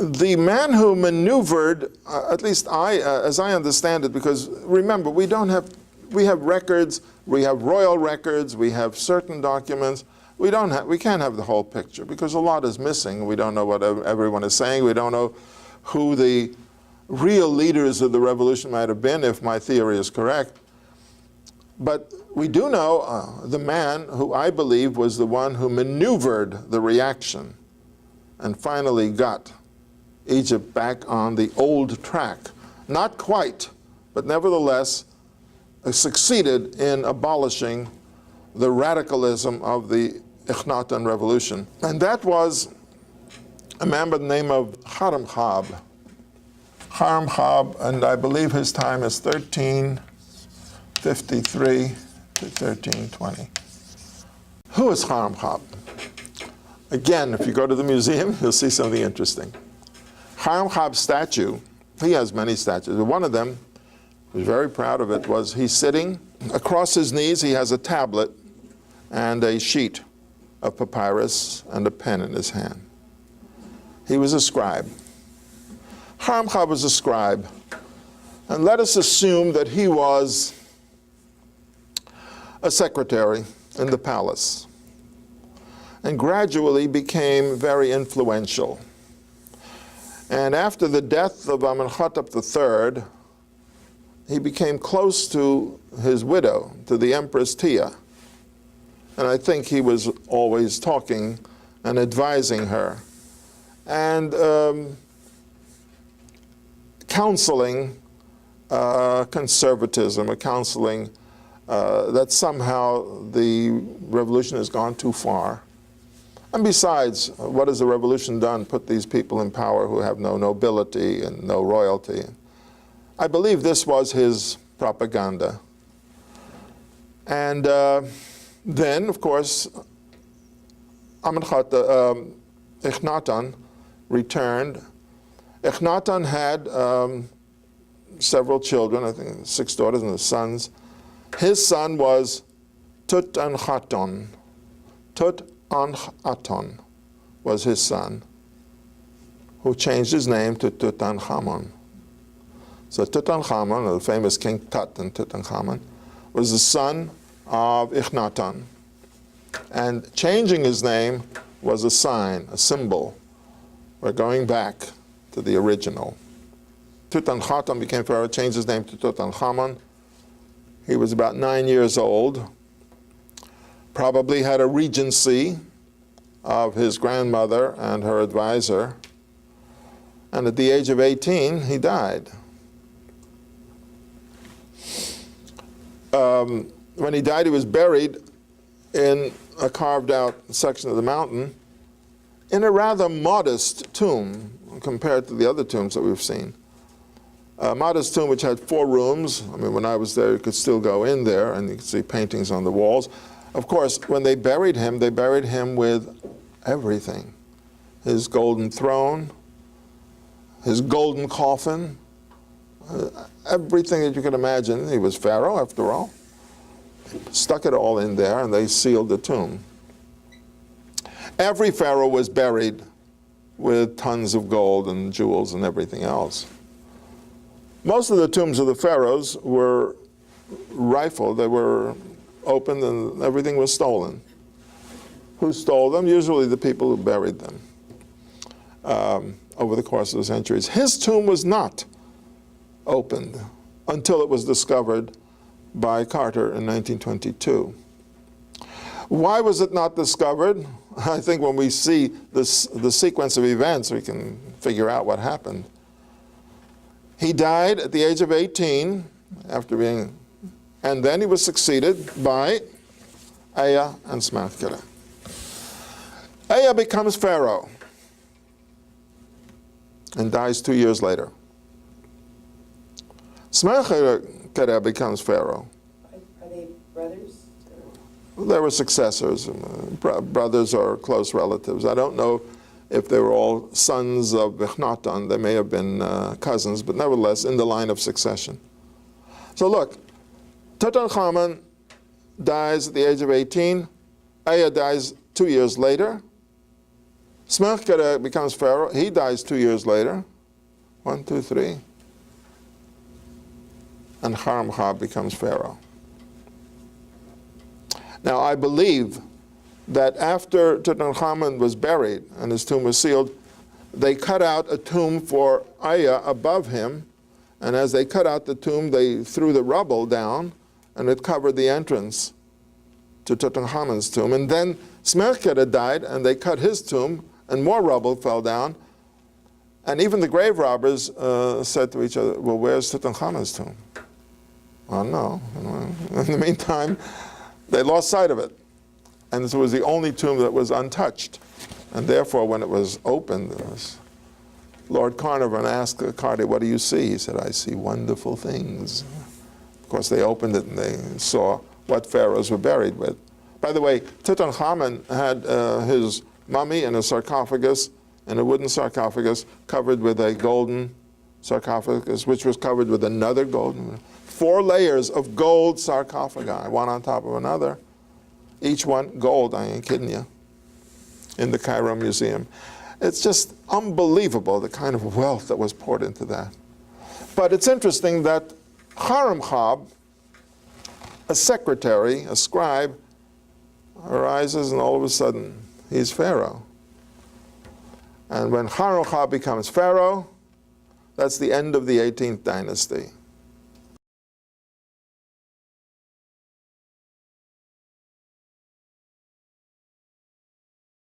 The man who maneuvered, at least as I understand it, because remember, we have records, we have royal records, we have certain documents. We can't have the whole picture because a lot is missing. We don't know what everyone is saying. We don't know who the real leaders of the revolution might have been, if my theory is correct. But we do know the man who I believe was the one who maneuvered the reaction and finally got Egypt back on the old track. Not quite, but nevertheless succeeded in abolishing the radicalism of the Akhenaten revolution. And that was a man by the name of Haremhab. Haremhab, and I believe his time is 1353 to 1320. Who is Haremhab? Again, if you go to the museum, you'll see something interesting. Haremhab's statue, he has many statues. One of them, he was very proud of it, was he's sitting across his knees. He has a tablet and a sheet of papyrus and a pen in his hand. He was a scribe. Haremhab was a scribe. And let us assume that he was a secretary in the palace and gradually became very influential. And after the death of Amenhotep III, he became close to his widow, to the Empress Tia. And I think he was always talking and advising her and counseling conservatism, or counseling that somehow the revolution has gone too far. And besides, what has the revolution done? Put these people in power who have no nobility and no royalty. I believe this was his propaganda. And then, of course, Akhenaten returned. Akhenaten had several children, I think 6 daughters and sons. His son was Tutankhaten. Tutankhaten was his son, who changed his name to Tutankhamun. So Tutankhamun, the famous King Tut and Tutankhamun, was the son of Akhenaten. And changing his name was a sign, a symbol. We're going back to the original. Tutankhaten became pharaoh, changed his name to Tutankhamun. He was about 9 years old, probably had a regency of his grandmother and her advisor, and at the age of 18, he died. When he died, he was buried in a carved-out section of the mountain in a rather modest tomb compared to the other tombs that we've seen. A modest tomb which had 4 rooms. I mean, when I was there, you could still go in there, and you could see paintings on the walls. Of course, when they buried him with everything. His golden throne, his golden coffin, everything that you could imagine. He was pharaoh, after all. Stuck it all in there, and they sealed the tomb. Every pharaoh was buried with tons of gold and jewels and everything else. Most of the tombs of the pharaohs were rifled. They were opened and everything was stolen. Who stole them? Usually the people who buried them over the course of the centuries. His tomb was not opened until it was discovered by Carter in 1922. Why was it not discovered? I think when we see the sequence of events, we can figure out what happened. He died at the age of 18, and then he was succeeded by Aya and Smenkhkare. Aya becomes pharaoh and dies 2 years later. Smenkhkare becomes pharaoh. Are they brothers? They were successors, brothers or close relatives. I don't know if they were all sons of Akhenaten. They may have been cousins, but nevertheless in the line of succession. So look, Tutankhamun dies at the age of 18. Aya dies 2 years later. Smerkere becomes pharaoh. He dies 2 years later. 1, 2, 3. And Haremhab becomes pharaoh. Now, I believe that after Tutankhamun was buried and his tomb was sealed, they cut out a tomb for Aya above him, and as they cut out the tomb, they threw the rubble down, and it covered the entrance to Tutankhamun's tomb. And then Smerkere died, and they cut his tomb, and more rubble fell down. And even the grave robbers said to each other, well, where's Tutankhamun's tomb? Well, no. In the meantime, they lost sight of it. And this was the only tomb that was untouched. And therefore, when it was opened, Lord Carnarvon asked Cartier, what do you see? He said, I see wonderful things. Of course, they opened it and they saw what pharaohs were buried with. By the way, Tutankhamun had his mummy in a sarcophagus, in a wooden sarcophagus, covered with a golden sarcophagus, which was covered with another golden. 4 layers of gold sarcophagi, one on top of another. Each one gold, I ain't kidding you, in the Cairo Museum. It's just unbelievable, the kind of wealth that was poured into that. But it's interesting that Haremhab, a secretary, a scribe, arises and all of a sudden he's pharaoh. And when Haremhab becomes pharaoh, that's the end of the 18th dynasty.